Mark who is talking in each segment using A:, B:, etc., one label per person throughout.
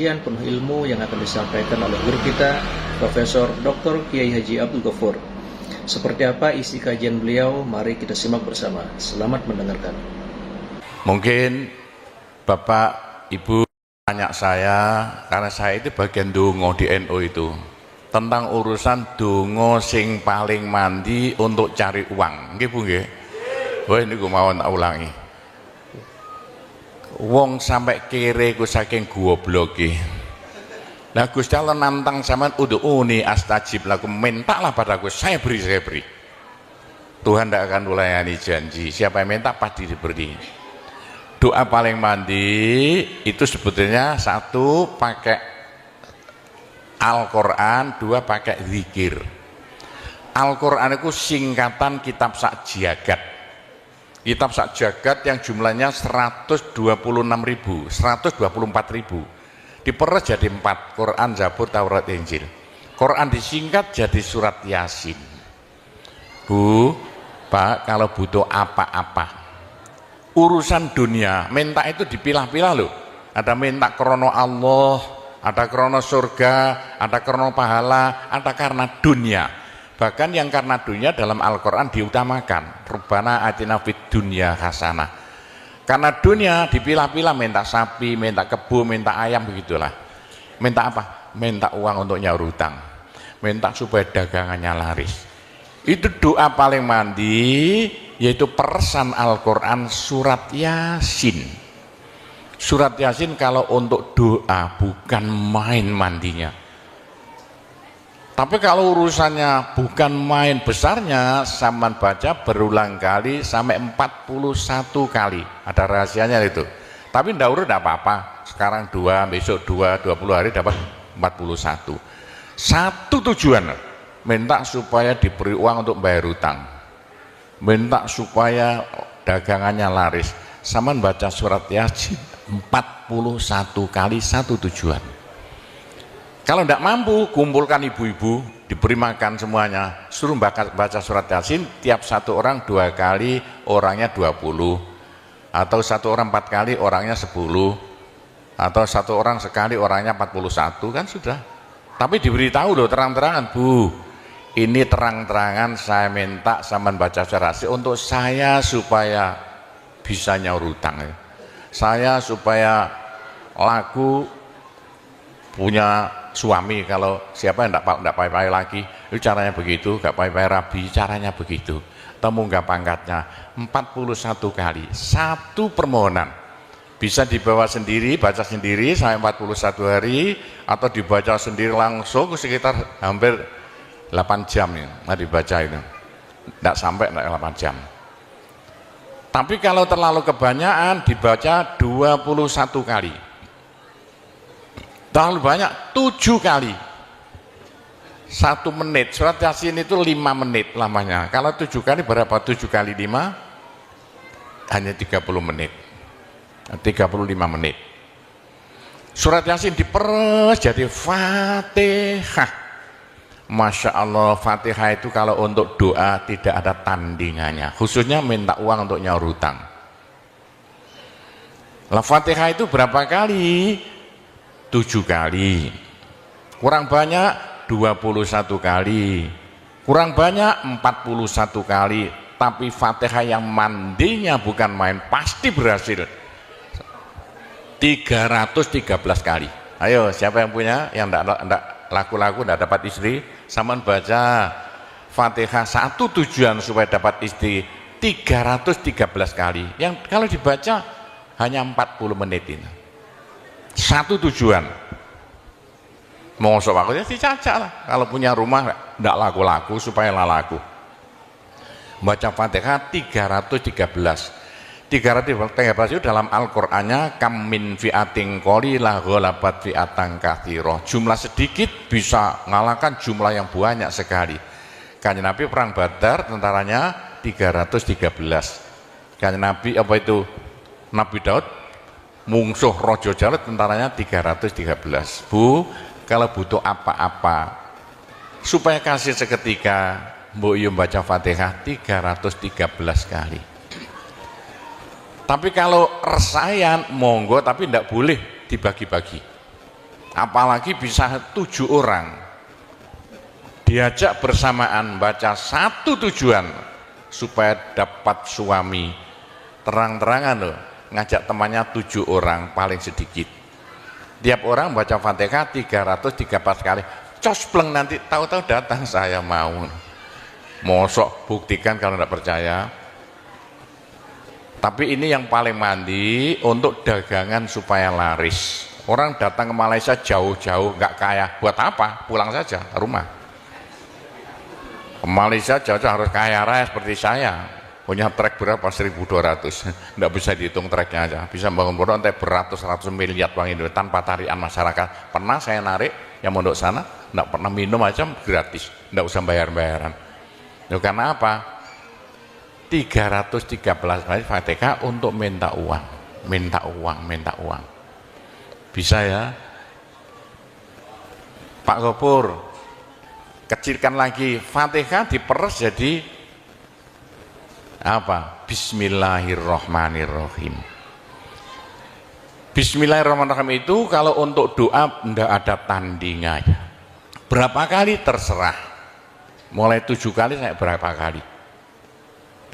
A: Sekian penuh ilmu yang akan disampaikan oleh guru kita, Profesor Dr. Kiai Haji Abdul Ghaffur. Seperti apa isi kajian beliau? Mari kita simak bersama. Selamat mendengarkan.
B: Mungkin Bapak, Ibu tanya saya, karena saya itu bagian dongo di NU itu, tentang urusan dongo sing paling mandi untuk cari uang. Nggih Bu nggih? Wah ini gue mau tak ulangi. Wong sampai kere ku saking gobloke. Nah Gusti Allah nantang sampean ud'uni astajib lakum, mintalah padaku, saya beri. Tuhan tidak akan melayani janji. Siapa yang minta pasti diberi. Doa paling mandi itu sebetulnya satu pakai Al-Quran, dua pakai zikir. Al-Quran itu singkatan kitab sak jagat. Kitab sak jagat yang jumlahnya 124.000 diperes jadi 4, Quran, Zabur, Taurat, Injil. Quran disingkat jadi surat Yasin. Bu, Pak, kalau butuh apa-apa urusan dunia, minta itu dipilah-pilah loh. Ada minta krono Allah, ada krono surga, ada krono pahala, ada karena dunia. Bahkan yang karena dunia dalam Al-Quran diutamakan. Rabbana atina fid dunya hasanah. Karena dunia dipilah-pilah, minta sapi, minta kebo, minta ayam, begitulah. Minta apa? Minta uang untuk nyaur hutang. Minta supaya dagangannya laris. Itu doa paling mandi, yaitu peresan Al-Quran surat Yasin. Surat Yasin kalau untuk doa bukan main mandinya. Tapi kalau urusannya bukan main besarnya, saman baca berulang kali sampai 41 kali. Ada rahasianya itu. Tapi tidak urut tidak apa-apa. Sekarang 2, besok 2, 20 hari dapat 41. Satu tujuan, minta supaya diberi uang untuk bayar hutang. Minta supaya dagangannya laris. Saman baca surat Yasin 41 kali, satu tujuan. Kalau tidak mampu, kumpulkan ibu-ibu, diberi makan semuanya, suruh baca surat Yasin, tiap satu orang 2 kali, orangnya 20, atau satu orang 4 kali, orangnya 10, atau satu orang sekali, orangnya 41, kan sudah. Tapi diberitahu loh terang-terangan, Bu, ini terang-terangan saya minta sampean baca surat Yasin untuk saya supaya bisa nyaur hutang, saya supaya laku punya suami, kalau siapa yang tidak payah-payah lagi, itu caranya begitu, gak payah-payah rabi, caranya begitu. Temu gak pangkatnya 41 kali, satu permohonan. Bisa dibawa sendiri, baca sendiri sampai 41 hari, atau dibaca sendiri langsung sekitar hampir 8 jam ya, dibaca itu. Tidak sampai 8 jam. Tapi kalau terlalu kebanyakan dibaca 21 kali. Terlalu banyak 7 kali 1 menit. Surat Yasin itu 5 menit lamanya. Kalau 7 kali berapa? 7 kali 5 hanya 30 menit, 35 menit. Surat Yasin diperes jadi Fatihah. Masya Allah, Fatihah itu kalau untuk doa tidak ada tandingannya, khususnya minta uang untuk nyaur hutang. Lah Fatihah itu berapa kali? 7 kali, kurang banyak 21 kali, kurang banyak 41 kali. Tapi Fatihah yang mandinya bukan main, pasti berhasil 313 kali. Ayo siapa yang punya, yang tidak laku-laku, tidak dapat istri, saman baca Fatihah, satu tujuan supaya dapat istri 313 kali. Yang kalau dibaca hanya 40 menit ini. Satu tujuan. Mau sok aku ya dicacak lah. Kalau punya rumah tidak laku-laku supaya laku. Baca Fatihah 313 itu dalam Al-Qur'annya kam min fi'atin qalilah ghalabat fi'atan katsirah. Jumlah sedikit bisa mengalahkan jumlah yang banyak sekali. Kanjeng Nabi perang Badar tentaranya 313. Kanjeng Nabi apa itu? Nabi Daud mungsuh Raja Jalut tentaranya 313. Bu, kalau butuh apa-apa supaya kasih seketika, mbok yo baca Fatihah 313 kali. Tapi kalau resayan monggo, tapi tidak boleh dibagi-bagi. apalagi bisa 7 orang diajak bersamaan baca satu tujuan supaya dapat suami, terang-terangan loh, ngajak temannya 7 orang paling sedikit, tiap orang baca Fatihah 313 kali, cospleng, nanti tahu-tahu datang saya mau. Mosok buktikan kalau tidak percaya. Tapi ini yang paling mandi untuk dagangan supaya laris. Orang datang ke Malaysia jauh-jauh nggak kaya, buat apa? Pulang saja ke rumah. Ke Malaysia jauh-jauh harus kaya raya seperti saya. Punya trek berapa? 1.200. Nggak bisa dihitung treknya aja. Bisa bangun pondok sampai beratus-ratus miliar uang Indonesia tanpa tarian masyarakat. Pernah saya narik yang mondok sana, nggak pernah minum aja gratis, nggak usah bayar-bayaran. Karena apa? 313 kali Fatihah untuk minta uang, minta uang, minta uang. Bisa ya? Pak Gopur, kecilkan lagi, Fatihah diperes jadi apa? Bismillahirrahmanirrahim. Bismillahirrahmanirrahim itu kalau untuk doa tidak ada tandingannya. Berapa kali terserah. Mulai 7 kali saya berapa kali?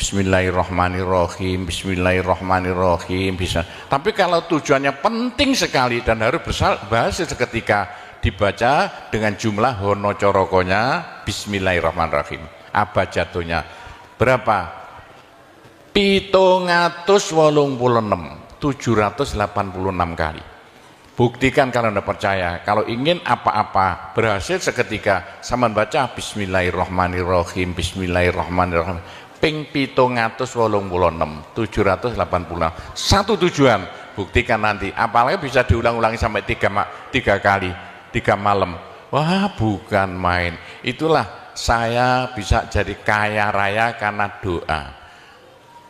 B: Bismillahirrahmanirrahim, Bismillahirrahmanirrahim, bisa. Tapi kalau tujuannya penting sekali dan harus berhasil seketika, dibaca dengan jumlah hono corokonya Bismillahirrahmanirrahim. Abjadnya berapa? 786 kali. Buktikan kalau Anda percaya. Kalau ingin apa-apa berhasil seketika, sama baca Bismillahirrahmanirrahim, Bismillahirrahmanirrahim. Ping 786, 786. Satu tujuan, buktikan nanti. Apalagi bisa diulang-ulangi sampai 3 kali, 3 malam. Wah, bukan main. Itulah saya bisa jadi kaya raya karena doa.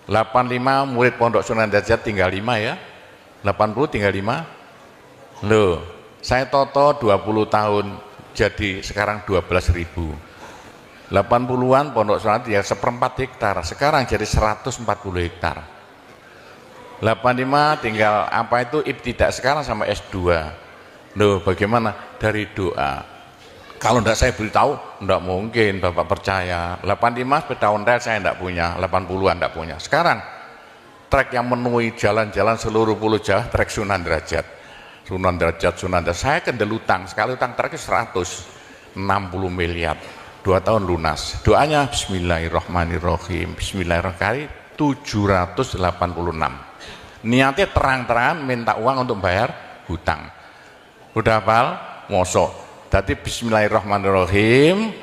B: 85 murid Pondok Sunan Derajat tinggal 5 ya. 80 tinggal 5. Loh, saya toto 20 tahun jadi sekarang 12.000. 80-an Pondok Sunan ya 1/4 hektar, sekarang jadi 140 hektar. 85 tinggal apa itu ibtidak, sekarang sama S2. Loh, bagaimana? Dari doa. Kalau tidak saya beritahu, tidak mungkin Bapak percaya. 85 sepeda ontel saya tidak punya, 80-an tidak punya. Sekarang trek yang memenuhi jalan-jalan seluruh pulau Jawa, trek Sunan Derajat. Sunan Derajat, saya kendel utang, sekali utang terakhir 160 miliar, 2 tahun lunas. Doanya Bismillahirrahmanirrahim, Bismillahirrahmanirrahim, 786. Niatnya terang-terangan minta uang untuk bayar hutang. Udah hafal? Mosok. Jadi Bismillahirrahmanirrahim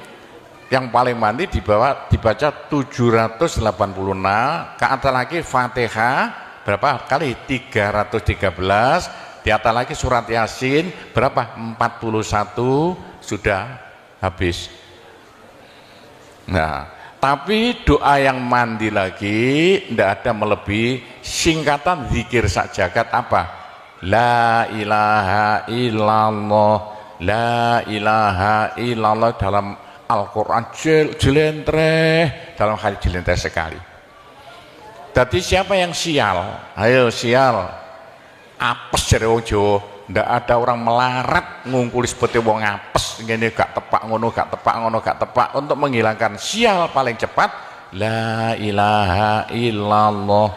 B: yang paling mandi dibaca 786, ke atas lagi Fatihah berapa kali? 313. Di atas lagi surat Yasin berapa? 41, sudah habis. Nah, tapi doa yang mandi lagi tidak ada melebihi singkatan zikir sajagat apa? La ilaha illallah, la ilaha illallah dalam Al-Quran jelentreh, dalam hadis jelentreh sekali. Jadi siapa yang sial? Ayo sial. Apes dari wong Jawa, ndak ada orang melarat ngungkuli seperti wong apes ngene, gak tepak ngono, gak tepak ngono, gak tepak. Untuk menghilangkan sial paling cepat la ilaha illallah,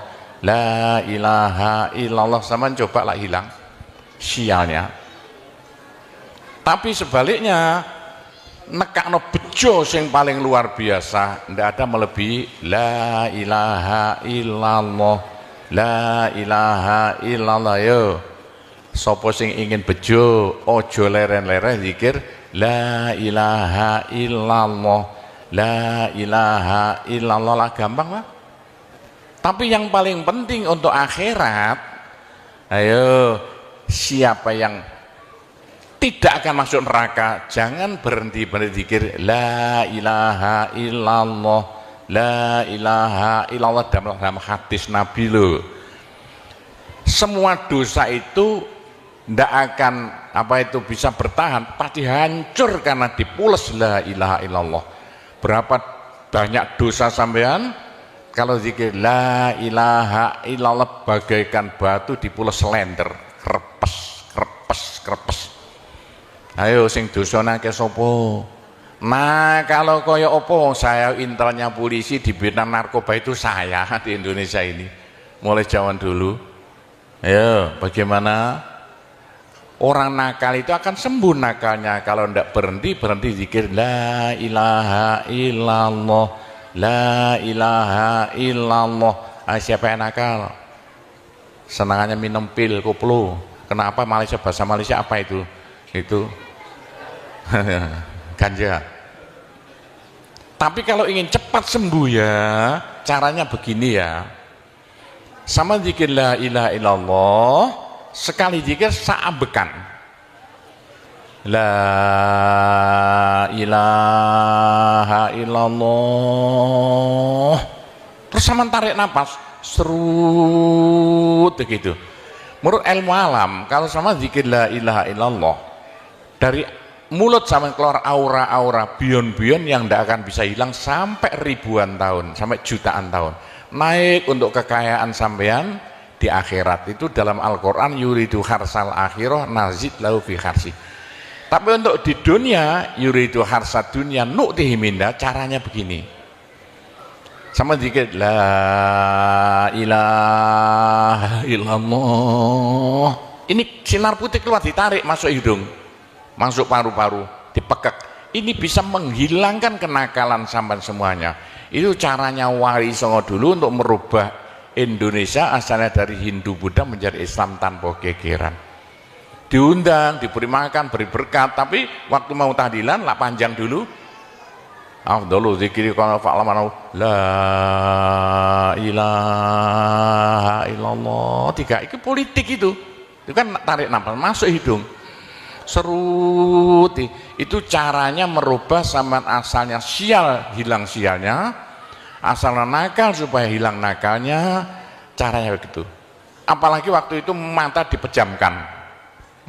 B: la ilaha illallah. Sama coba lah hilang sialnya. Tapi sebaliknya nekakno bejo sing paling luar biasa, ndak ada melebihi la ilaha illallah, la ilaha illallah. Yo sapa sing ingin bejo ojo leren-leren zikir la ilaha illallah, la ilaha illallah lah, gampang lah. Tapi yang paling penting untuk akhirat, ayo siapa yang tidak akan masuk neraka, jangan berhenti zikir la ilaha illallah, la ilaha illallah. Dalam hadis Nabi loh, semua dosa itu tidak akan bisa bertahan, pasti hancur karena dipules la ilaha illallah. Berapa banyak dosa sampean kalau zikir la ilaha illallah bagaikan batu dipules slender, krepes krepes krepes. Ayo sing dosane akeh sapa? Nah, kalau koyo opo saya intelnya polisi di bidang narkoba itu saya di Indonesia ini. Mulai zaman dulu. Ayo, bagaimana? Orang nakal itu akan sembuh nakalnya kalau ndak berhenti zikir la ilaha illallah, la ilaha illallah. Siapa yang nakal? Senangannya minum pil koplo. Kenapa Malaysia, bahasa Malaysia apa itu? Itu ganja. Tapi kalau ingin cepat sembuh ya, caranya begini ya. Sama zikir la ilaha illallah, sekali zikir saambekan. La ilaha illallah. Terus sama tarik napas, serut begitu. Menurut ilmu alam, kalau sama zikir la ilaha illallah, dari mulut sampai keluar aura-aura bion-bion yang tidak akan bisa hilang sampai ribuan tahun, sampai jutaan tahun. Naik untuk kekayaan sampean di akhirat. Itu dalam Al-Quran, yuridu harsal akhirah nazid lahu fi harsi. Tapi untuk di dunia, yuridu harsad dunia nu'tihi minda, caranya begini. Sama dikit la ilaha illallah. Ini sinar putih keluar, ditarik masuk hidung, masuk paru-paru, dipekek. Ini bisa menghilangkan kenakalan sampai semuanya. Itu caranya Wali Songo dulu untuk merubah Indonesia asalnya dari Hindu Buddha menjadi Islam tanpa gegeran. Diundang, diberi makan, beri berkat, tapi waktu mau tahlilan lah panjang dulu. Afdalu dzikri kana fa'lamana la ilaha illallah. Tiga itu politik itu kan tarik nafas masuk hidung. Serut itu caranya merubah zaman asalnya sial hilang sialnya, asalnya nakal supaya hilang nakalnya, caranya begitu. Apalagi waktu itu mata dipejamkan,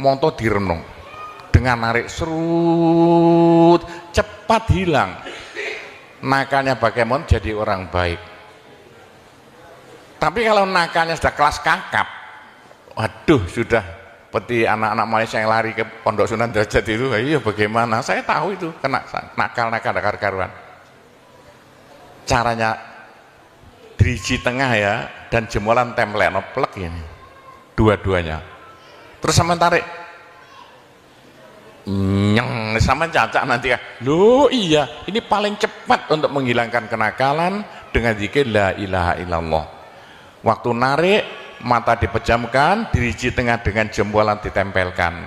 B: monto direnung dengan narik serut cepat hilang nakalnya, bagaimana jadi orang baik. Tapi kalau nakalnya sudah kelas kakap, waduh sudah seperti anak-anak Malaysia yang lari ke Pondok Sunan Derajat itu, iya bagaimana? Saya tahu itu kena nakal-nakal karuan. Caranya driji tengah ya, dan jemuran template noplek ini, dua-duanya. Terus sama tarik, nyeng sama cacak nanti ya. Loh iya, ini paling cepat untuk menghilangkan kenakalan dengan zikir la ilaha illallah. Waktu narik, mata dipejamkan, diriji tengah dengan jempolan ditempelkan,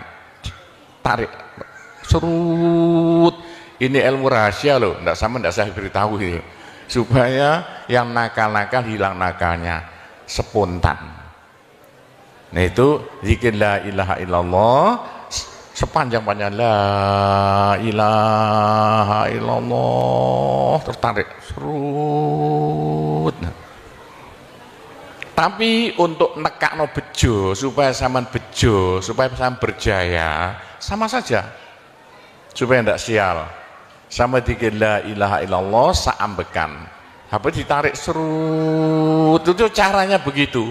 B: tarik serut. Ini ilmu rahasia loh, enggak saya beritahu ini, supaya yang nakal-nakal hilang nakalnya spontan. Nah itu zikir la ilaha illallah sepanjang-panjang la ilaha illallah, tertarik serut. Tapi untuk nekakno bejo, supaya sampean bejo, supaya sampean berjaya, sama saja, supaya tidak sial. Sama dikir la ilaha illallah saambekan, apa ditarik serut, itu caranya begitu.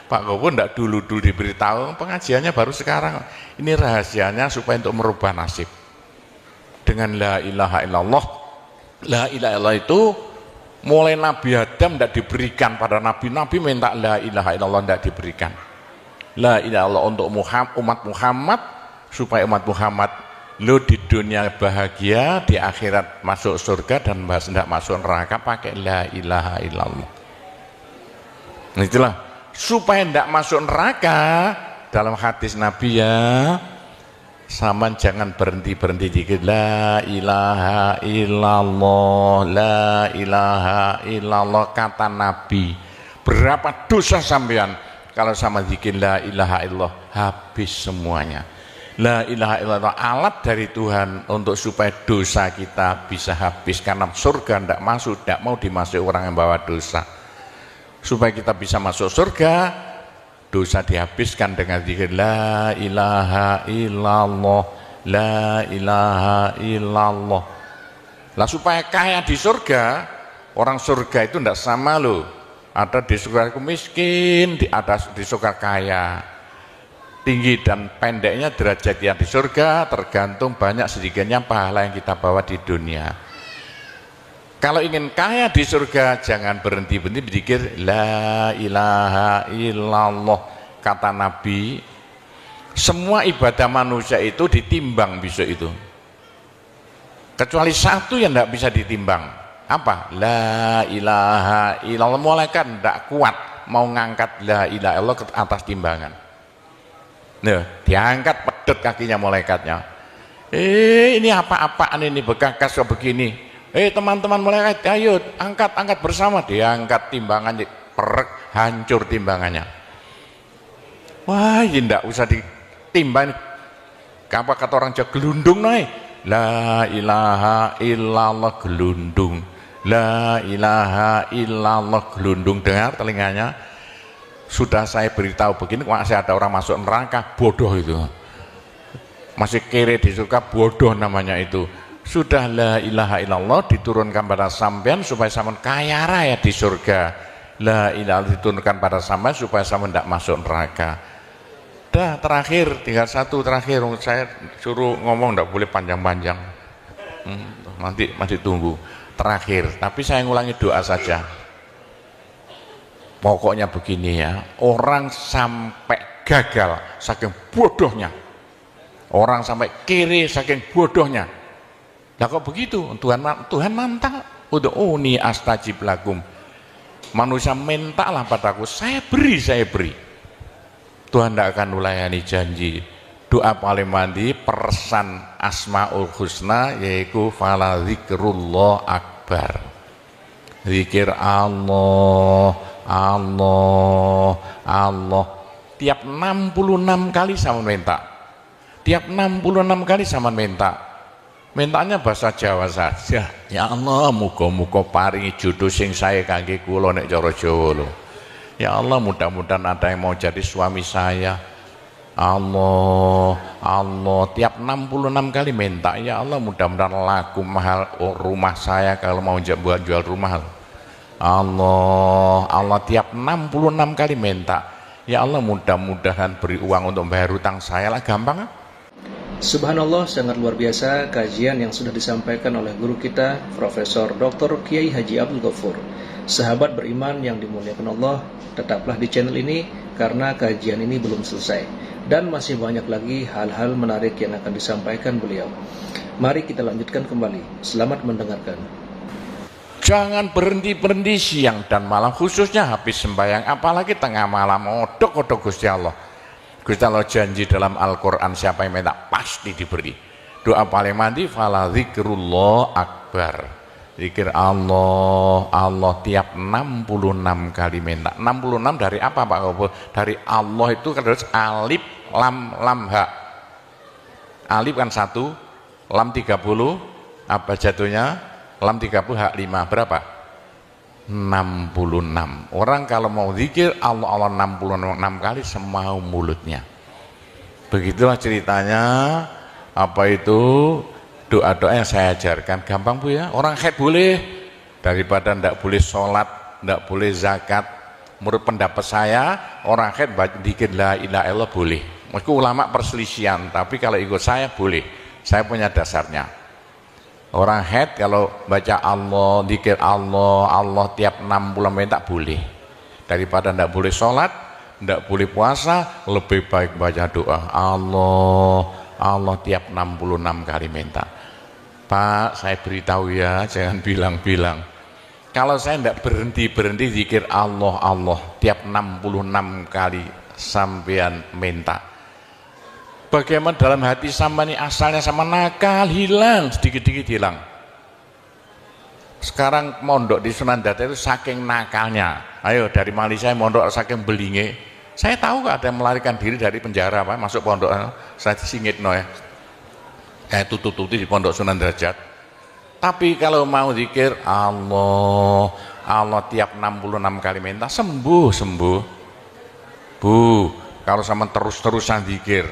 B: Pak Gowo tidak dulu diberitahu, pengajiannya baru sekarang. Ini rahasianya supaya untuk merubah nasib dengan la ilaha illallah. La ilaha illallah itu mulai Nabi Adam tidak diberikan pada nabi-nabi, minta la ilaha illallah tidak diberikan. La ilaha illallah untuk umat Muhammad, supaya umat Muhammad lo di dunia bahagia, di akhirat masuk surga, dan tidak masuk neraka pakai la ilaha illallah. Nah, itulah supaya tidak masuk neraka. Dalam hadis Nabi ya, sama jangan berhenti dikit la ilaha illallah, la ilaha illallah. Kata Nabi, berapa dosa sampean kalau sama zikir la ilaha illallah, habis semuanya. La ilaha illallah alat dari Tuhan untuk supaya dosa kita bisa habis, karena surga tidak masuk, tidak mau dimasuki orang yang bawa dosa. Supaya kita bisa masuk surga, dosa dihabiskan dengan zikir la ilaha illallah, la ilaha illallah. Lah supaya kaya di surga, orang surga itu tidak sama loh. Ada di surga itu miskin, ada di surga kaya. tinggi dan pendeknya derajat yang di surga tergantung banyak sedikitnya pahala yang kita bawa di dunia. Kalau ingin kaya di surga, jangan berhenti-berhenti berzikir la ilaha illallah. Kata Nabi, semua ibadah manusia itu ditimbang besok itu, kecuali satu yang tidak bisa ditimbang. Apa? La ilaha illallah. Malaikat tidak kuat mau ngangkat la ilaha illallah ke atas timbangan. Nah, diangkat pedot kakinya malaikatnya. Ini apa-apaan ini, bekas kok begini. Teman-teman malaikat, ayo angkat bersama. Diangkat timbangannya, perek, hancur timbangannya. Wah, ini tidak usah ditimbang. Apa kata orang Jawa, gelundung naik. La ilaha illallah, gelundung. La ilaha illallah, gelundung. Dengar telinganya. Sudah saya beritahu begini, masih ada orang masuk neraka, bodoh itu. Masih kere di surga, bodoh namanya itu. Sudah la ilaha illallah diturunkan pada sampean supaya sampean kaya raya di surga. La ilaha diturunkan pada sampean supaya sampean tidak masuk neraka. Dah, terakhir, tinggal satu terakhir. Saya suruh ngomong tidak boleh panjang-panjang. Nanti masih tunggu. Terakhir, tapi saya ngulangi doa saja. Pokoknya begini ya, orang sampai gagal saking bodohnya, orang sampai kiri saking bodohnya. Lah kok begitu? Tuhan mantap. Ud'uni astajib lakum. Manusia mintalah padaku, saya beri. Tuhan tidak akan melayani janji. Doa paling mandi persan Asmaul Husna, yaitu fala zikrullah akbar. Zikir Allah, Allah, Allah. Tiap 66 kali sama minta. Tiap 66 kali sama minta. Mintanya bahasa Jawa saja. Ya Allah, muga-muga paringi jodoh sing sae kangge kula nek cara Jawa lho. Ya Allah, mudah-mudahan ada yang mau jadi suami saya. Allah, Allah, tiap 66 kali minta. Ya Allah, mudah-mudahan laku mahal rumah saya kalau mau jual rumah. Allah, Allah, tiap 66 kali minta. Ya Allah, mudah-mudahan beri uang untuk bayar hutang saya lah, gampang.
A: Subhanallah, sangat luar biasa kajian yang sudah disampaikan oleh guru kita Profesor Dr. Kiai Haji Abdul Ghafur. Sahabat beriman yang dimuliakan Allah, tetaplah di channel ini karena kajian ini belum selesai dan masih banyak lagi hal-hal menarik yang akan disampaikan beliau. Mari kita lanjutkan kembali. Selamat mendengarkan.
B: Jangan berhenti-berhenti siang dan malam, khususnya habis sembahyang, apalagi tengah malam. Odok-odok Gusti Allah. Gusti Allah janji dalam Al-Quran, siapa yang minta pasti diberi. Doa paling mandi fala zikrullah akbar. Zikir Allah, Allah tiap 66 kali minta. 66 dari apa Pak Kobo? Dari Allah itu terus alif lam ha. Alif kan 1, lam 30, apa jatuhnya? Lam 30 hak 5, berapa? 66. Orang kalau mau zikir Allah 66 kali semau mulutnya. Begitulah ceritanya. Apa itu doa-doa yang saya ajarkan, gampang Bu ya. Orang haid boleh, daripada ndak boleh sholat, ndak boleh zakat. Menurut pendapat saya, orang haid zikir la ilaha illallah boleh. Meskipun ulama perselisihan, tapi kalau ikut saya boleh. Saya punya dasarnya. Orang haid kalau baca Allah, zikir Allah, Allah tiap 60 menit tak boleh. Daripada tidak boleh sholat, tidak boleh puasa, lebih baik baca doa Allah, Allah tiap 66 kali minta. Pak, saya beritahu ya, jangan bilang-bilang. Kalau saya tidak berhenti zikir Allah, Allah tiap 66 kali sampean minta. Bagaimana dalam hati sama ini asalnya sama nakal, hilang, sedikit-sedikit hilang. Sekarang mondok di Sunan Data itu saking nakalnya. Ayo dari Malaysia mondok saking belinge. Saya tahu gak ada yang melarikan diri dari penjara Pak, masuk pondok. Saya disingit no ya. Kayak tutup-tutup di pondok Sunan Derajat. Tapi kalau mau zikir Allah, Allah tiap 66 kali minta, sembuh. Bu, kalau sama terus-terusan zikir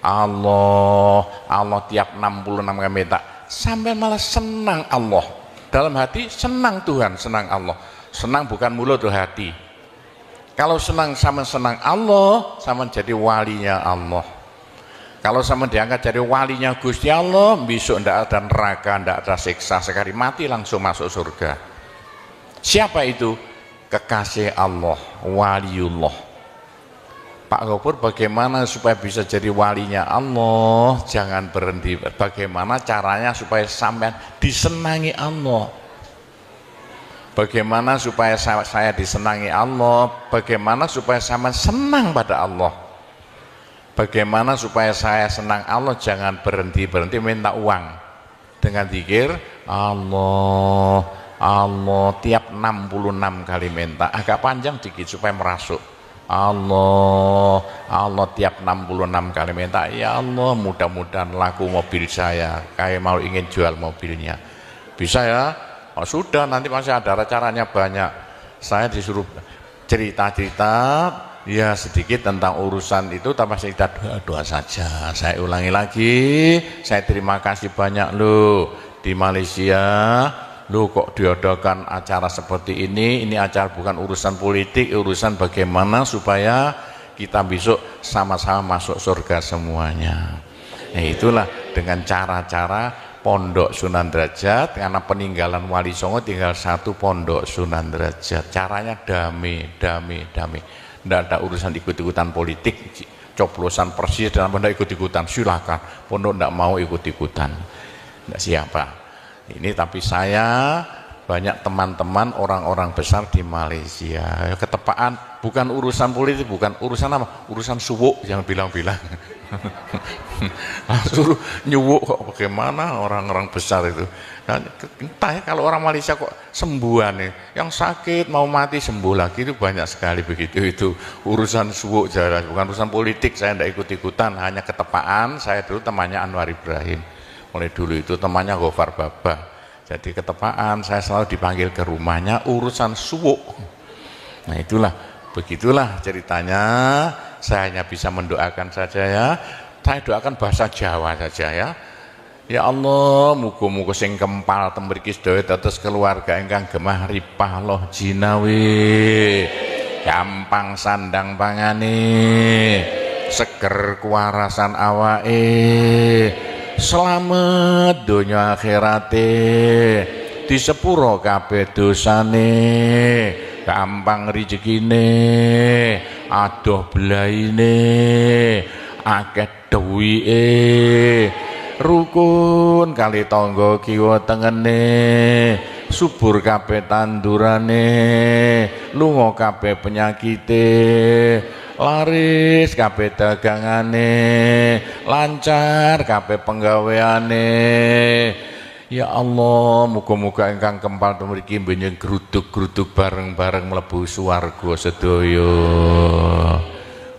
B: Allah, Allah tiap 66 kali minta, sampai malah senang Allah. Dalam hati senang Tuhan, senang Allah. Senang bukan mulut tuh hati. Kalau senang sama senang Allah, sama jadi walinya Allah. Kalau sama diangkat jadi walinya Gusti Allah, besok ndak ada neraka, ndak ada siksa, sekali mati langsung masuk surga. Siapa itu? Kekasih Allah, waliullah. Pak Gofur, bagaimana supaya bisa jadi walinya Allah? Jangan berhenti. Bagaimana caranya supaya sampai disenangi Allah? Bagaimana supaya saya disenangi Allah? Bagaimana supaya saya senang pada Allah? Bagaimana supaya saya senang Allah? Jangan berhenti minta uang dengan zikir Allah, Allah tiap 66 kali minta, agak panjang dikit supaya merasuk. Allah, Allah tiap 66 kali minta, ya Allah mudah-mudahan laku mobil saya, kayak mau ingin jual mobilnya. Bisa ya? Oh, sudah, nanti masih ada caranya banyak. Saya disuruh cerita-cerita ya sedikit tentang urusan itu, tapi kita doa saja. Saya ulangi lagi, saya terima kasih banyak loh di Malaysia. Lu kok diadakan acara seperti ini acara bukan urusan politik, urusan bagaimana supaya kita besok sama-sama masuk surga semuanya. Nah, itulah dengan cara-cara Pondok Sunan Derajat, karena peninggalan Wali Songo tinggal satu Pondok Sunan Derajat. Caranya damai. Tidak ada urusan ikut-ikutan politik, coblosan persis dan tidak ikut-ikutan, silakan. Pondok tidak mau ikut-ikutan, tidak siapa. Ini tapi saya banyak teman-teman orang-orang besar di Malaysia, ketepaan bukan urusan politik, bukan urusan apa, urusan suwuk yang bilang-bilang. Suruh nyuwuk kok, bagaimana orang-orang besar itu. Nah, entah ya, kalau orang Malaysia kok sembuhan nih, yang sakit mau mati sembuh lagi, itu banyak sekali begitu. Itu urusan suwuk jelas, bukan urusan politik. Saya tidak ikut-ikutan, hanya ketepaan. Saya dulu temannya Anwar Ibrahim, mulai dulu itu temannya Gofar Baba. Jadi ketepaan saya selalu dipanggil ke rumahnya urusan suwuk. Nah itulah, begitulah ceritanya. Saya hanya bisa mendoakan saja ya. Saya doakan bahasa Jawa saja ya. Ya Allah, muga-muga sing kempal tembriki sedaya dados keluarga ingkang gemah ripah loh jinawi. Gampang sandang pangane, seger kuwarasan awake. Selamat dunia akhirate, di sepuro kabeh dosane, gampang rezekine, adoh belaine, akeh duwike, rukun kali tangga kiwa tengene, subur kabeh tandurane, lunga kabeh penyakite, laris kabeh dagangane, lancar kabeh penggaweane. Ya Allah, muga-muga ingkang kempal mriki benjing gruduk-gruduk bareng-bareng mlebu swarga sedaya.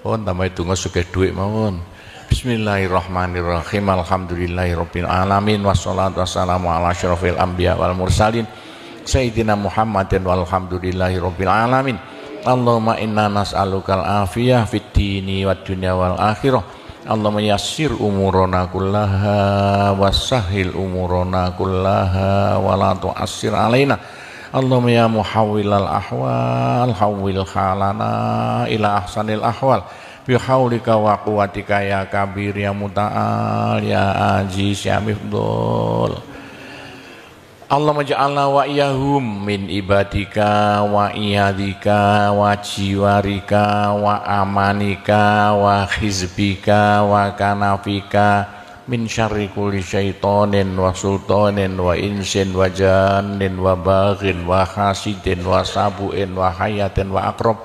B: Pun tambahi donga sugih dhuwit mawon. Bismillahirrahmanirrahim. Alhamdulillahirabbil alamin wassalatu wassalamu ala asyrofil anbiya wal mursalin sayyidina Muhammadin walhamdulillahirabbil alamin. Allahumma inna nas'alukal afiyah fid dini wad dunya wal akhirah. Allahumma yassir umurana kullaha wassahhil umurana kullaha wa la tu'assir alaina. Allahumma ya muhawwilal ahwal hawwil halana ila ahsanil ahwal bi haulika wa quwwatika ya kabir ya muta'al ya aziz ya mifdul. Allahumma ja'alna wa iyahum min ibadika wa iyadika wa jiwarika wa amanika wa hizbika wa kanafika min syarri kulli syaitonin wa sultanin wa insin wa jannin wa baghin wa hasidin wa sabuin wa hayatin wa akrab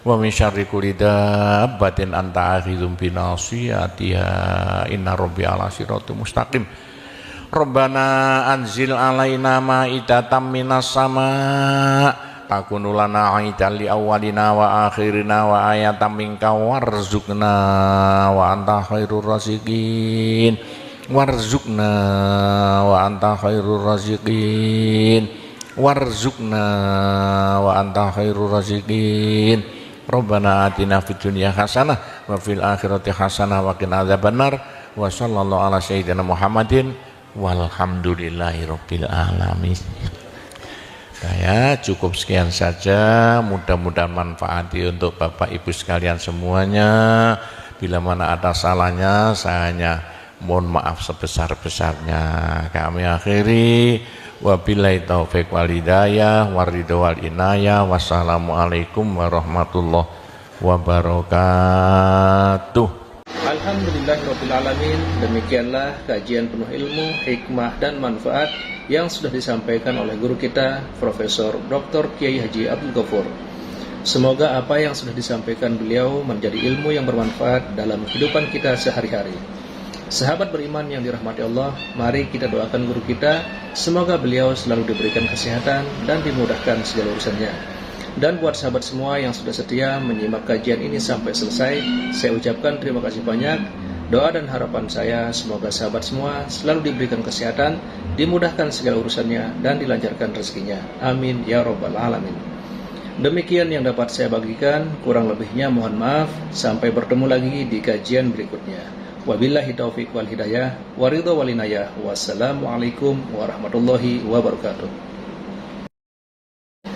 B: wa min syarri kulli dabbatin anta akhidhum binasiyatiha inna rabbi ala siratum mustaqim. Rabbana anzil alaina ma'idatan minas sama takunu lana aidan li awwalina wa akhirina wa ayatan minka warzuqna wa anta khairur raziqin warzuqna wa anta khairur raziqin warzuqna wa anta khairur raziqin. Rabbana atina fid dunya hasanah wa fil akhirati hasanah wa qina adzabannar wa sallallahu ala sayyidina Muhammadin walhamdulillahi rabbil alamin. Nah ya, cukup sekian saja. Mudah-mudahan manfaati untuk Bapak Ibu sekalian semuanya. Bila mana ada salahnya, saya hanya mohon maaf sebesar-besarnya. Kami akhiri. Wabillahi taufiq wal hidayah, waridho wal inayah. Wassalamualaikum warahmatullahi wabarakatuh.
A: Alhamdulillahirrabbilalamin. Demikianlah kajian penuh ilmu, hikmah, dan manfaat yang sudah disampaikan oleh guru kita, Profesor Dr. Kiai Haji Abdul Ghaffur. Semoga apa yang sudah disampaikan beliau menjadi ilmu yang bermanfaat dalam kehidupan kita sehari-hari. Sahabat beriman yang dirahmati Allah, mari kita doakan guru kita, semoga beliau selalu diberikan kesehatan dan dimudahkan segala urusannya. Dan buat sahabat semua yang sudah setia menyimak kajian ini sampai selesai, saya ucapkan terima kasih banyak. Doa dan harapan saya semoga sahabat semua selalu diberikan kesehatan, dimudahkan segala urusannya, dan dilancarkan rezekinya. Amin ya robbal alamin. Demikian yang dapat saya bagikan, kurang lebihnya mohon maaf. Sampai bertemu lagi di kajian berikutnya. Wabillahi taufiq wal hidayah, waridho wal inayah. Wassalamualaikum warahmatullahi wabarakatuh.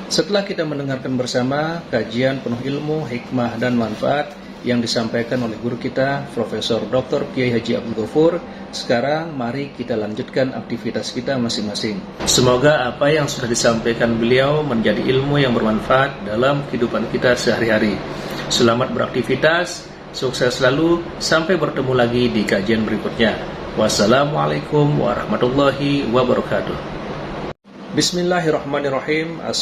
A: Setelah kita mendengarkan bersama kajian penuh ilmu, hikmah, dan manfaat yang disampaikan oleh guru kita, Profesor Dr. Kiai Haji Abdul Ghaffur, sekarang mari kita lanjutkan aktivitas kita masing-masing. Semoga apa yang sudah disampaikan beliau menjadi ilmu yang bermanfaat dalam kehidupan kita sehari-hari. Selamat beraktivitas, sukses selalu, sampai bertemu lagi di kajian berikutnya. Wassalamualaikum warahmatullahi wabarakatuh. Bismillahirrahmanirrahim.